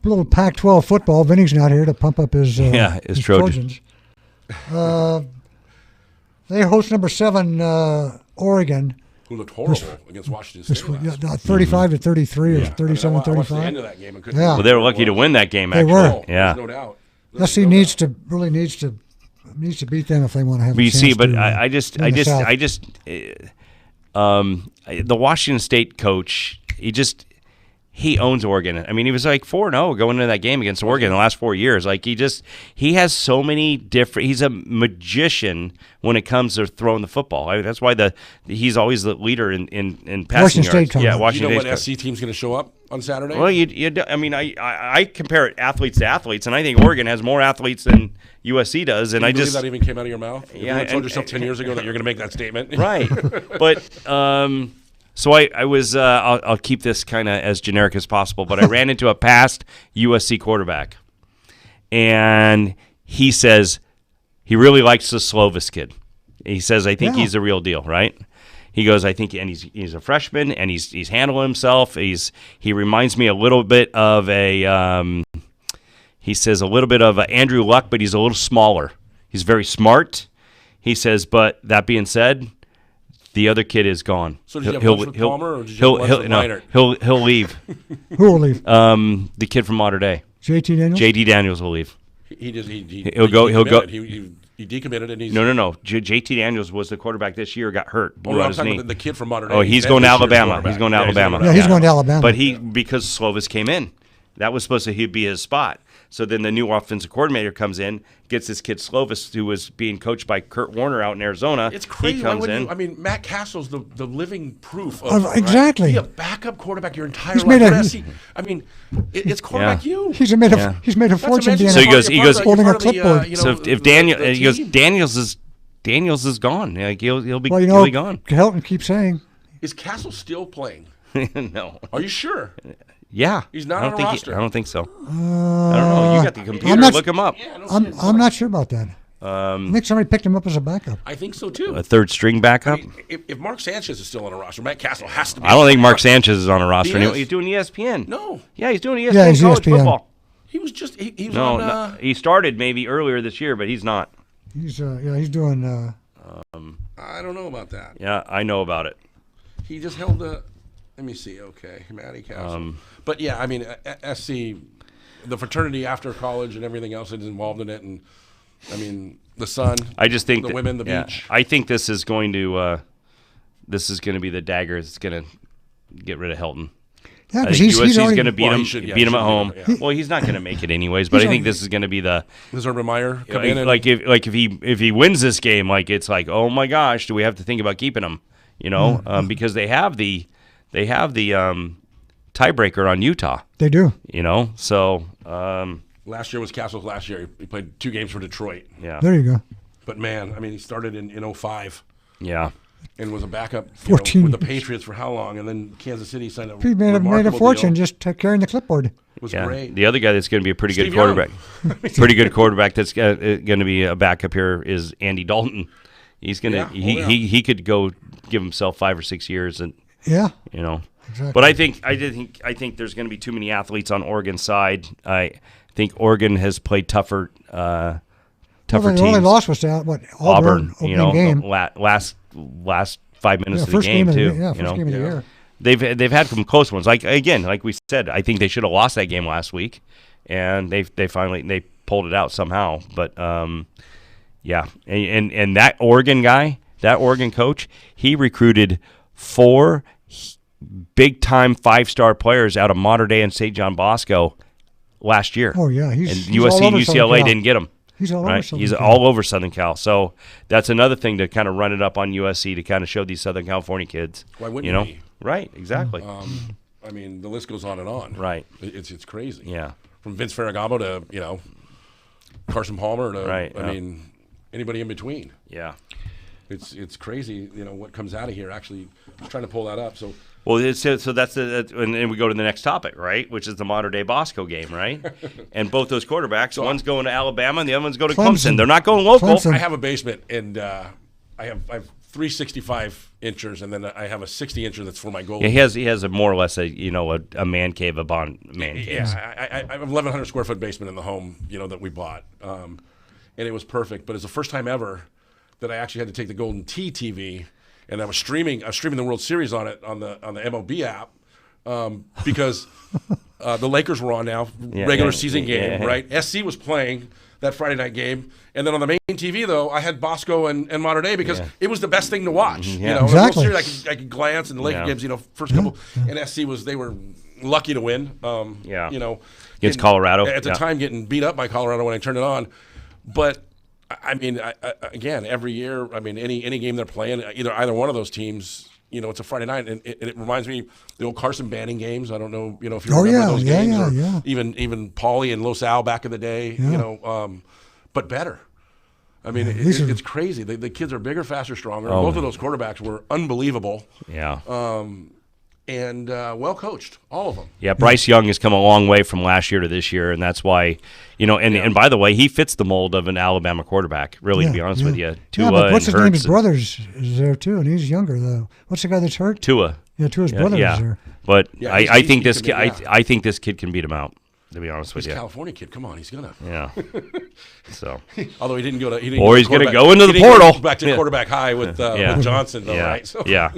little Pac-12 football. Vinny's not here to pump up his his Trojans. They host number 7 Oregon. Who looked horrible against Washington State. 35-33 or 37-35. I watched the end of that game. Well, they were lucky to win that game. They actually. were. Yeah. No doubt. SC needs to beat them if they want to have. But a you chance see, but the Washington State coach, he owns Oregon. I mean, he was like 4-0 going into that game against Oregon in the last 4 years. Like he has so many different. He's a magician when it comes to throwing the football. I mean, that's why he's always the leader in passing Washington yards. Yeah, Washington. You know what SC team's going to show up on Saturday? Well, I compare athletes to athletes, and I think Oregon has more athletes than USC does. And Can you believe that even came out of your mouth? Yeah, you told yourself 10 years ago that you're going to make that statement, right? But. So I was I'll keep this kind of as generic as possible, but I ran into a past USC quarterback, and he says he really likes the Slovis kid. He says, I think he's the real deal, right? He goes, I think, and he's a freshman, and he's handling himself. He reminds me a little bit of he says a little bit of Andrew Luck, but he's a little smaller. He's very smart. He says, but that being said, the other kid is gone. So did you have lunch with Palmer, or did you have lunch with Minert? He'll leave. Who will leave? The kid from Mater Dei. JT Daniels? JD Daniels will leave. He'll go. He decommitted and he's No. JT Daniels was the quarterback this year. Got hurt. Oh, no, I'm talking about the kid from Mater Dei. Oh, he's going to Alabama. He's going to Alabama. Yeah, he's going to Alabama. But because Slovis came in, that was supposed to be his spot. So then the new offensive coordinator comes in, gets this kid Slovis, who was being coached by Kurt Warner out in Arizona. It's crazy. He comes in. Matt Castle's the living proof of exactly. Be a backup quarterback your entire life. It's quarterback you. He's made a fortune being so he goes holding a clipboard. So if Daniels is gone. Like he'll be gone. Helton keeps saying. Is Castle still playing? No. Are you sure? Yeah. He's not on the roster. I don't think so. I don't know. You got the computer. Look him up. Yeah, I'm not sure about that. I think somebody picked him up as a backup. I think so, too. A third string backup? If Mark Sanchez is still on a roster, Matt Castle has to be. I don't think Mark Sanchez is on a roster anymore. He's doing ESPN. No. Yeah, he's doing ESPN college football. He was just he was on. No, he started maybe earlier this year, but he's not. He's doing. I don't know about that. Yeah, I know about it. He just held the. Let me see. Okay, Matty Castle. But yeah, I mean, SC, the fraternity after college and everything else that's involved in it, and I mean, the sun. I just think the women, the beach. I think this is going to be the dagger that's going to get rid of Helton. Yeah, I think USC's going to beat him at home. Yeah. Well, he's not going to make it anyways, but I think this is going to be the. Does Urban Meyer come in? If he wins this game, like it's like, oh my gosh, do we have to think about keeping him? You know, because they have the tiebreaker on Utah. They do. You know, so. Last year was Castle's last year. He played 2 games for Detroit. Yeah. There you go. But man, I mean, he started in 2005. Yeah. And was a backup 14 with the Patriots for how long? And then Kansas City signed a He made a fortune deal. just carrying the clipboard. It was great. The other guy that's going to be a pretty Steve good quarterback, that's going to be a backup here is Andy Dalton. He's going to he could go give himself 5 or 6 years and you know. Exactly. But I think there's going to be too many athletes on Oregon's side. I think Oregon has played tougher teams. The only loss was to Auburn game. Last 5 minutes of the game too. First game of the year. They've had some close ones. Like we said, I think they should have lost that game last week, and they finally pulled it out somehow. But and that Oregon guy, that Oregon coach, he recruited 4 big-time 5-star players out of Mater Dei and St. John Bosco last year. Oh, yeah. And USC and UCLA didn't get him. He's all over Southern Cal. He's all over Southern Cal. So that's another thing to kind of run it up on USC to kind of show these Southern California kids. Why wouldn't you be? Right, exactly. I mean, the list goes on and on. Right. It's crazy. Yeah. From Vince Ferragamo to, Carson Palmer to, I mean, anybody in between. Yeah. It's crazy, what comes out of here. Actually, I was trying to pull that up. So that's and we go to the next topic, right? Which is the Mater Dei Bosco game, right? And both those quarterbacks, one's going to Alabama and the other one's going to Clemson. They're not going local. Clemson. I have a basement, and I have 365 inchers, and then I have a 60 incher that's for my goal. Yeah, he has a more or less a man cave upon man cave. Yeah, I have 1,100 square foot basement in the home, that we bought, and it was perfect. But it's the first time ever that I actually had to take the Golden Tee TV, and I was streaming the World Series on it on the MLB app, because the Lakers were on now, regular season game, right? SC was playing that Friday night game, and then on the main TV though, I had Bosco and Mater Dei because it was the best thing to watch. Exactly. The World Series I could glance, and the Laker games, first couple, and SC they were lucky to win. Against Colorado at the time, getting beat up by Colorado when I turned it on, but. I mean, again, every year, any game they're playing, either one of those teams, it's a Friday night, and it reminds me the old Carson Banning games. I don't know, if you remember those games, or even Paulie and Los Al back in the day, but better. I mean, it's crazy. The kids are bigger, faster, stronger. Both of those quarterbacks were unbelievable. Yeah. And well coached, all of them. Yeah, Bryce Young has come a long way from last year to this year, and that's why, and by the way, he fits the mold of an Alabama quarterback, really, to be honest with you. Tua but what's his Hurts name? His brother's is there, too, and he's younger, though. What's the guy that's hurt? Tua. Yeah, Tua's brother is there. But I think this kid, I think this kid can beat him out, to be honest with you. He's a California kid. Come on, he's going to. Yeah. So. Although he didn't go to – Or he's going to go into the portal. Back to quarterback high with Johnson, though, right? So. Yeah.